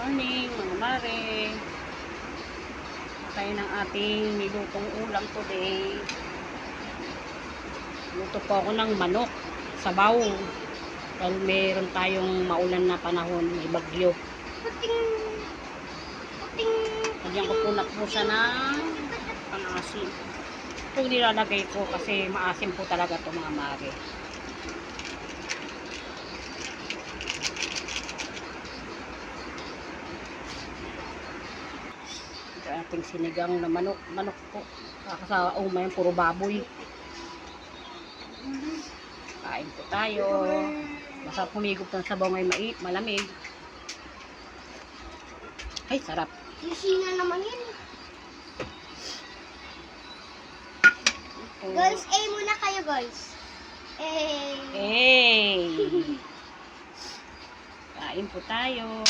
Morning mga mare. Tayo ng ating nilutong ulam today. Luto po ako ng manok, sabaw. Dahil meron tayong maulan na panahon, may bagyo. Lagyan ko po na po siya ng pang-asim. Ito nilalagay ko kasi maasim po talaga ito mga mare. Ating sinigang na manok po. Sa umay puro baboy. Kain po tayo. Masarap humigop ng sabaw ngayon, malamig. Ay, sarap. Kusina naman yun. Guys, muna kayo guys. Hey! Kain po tayo.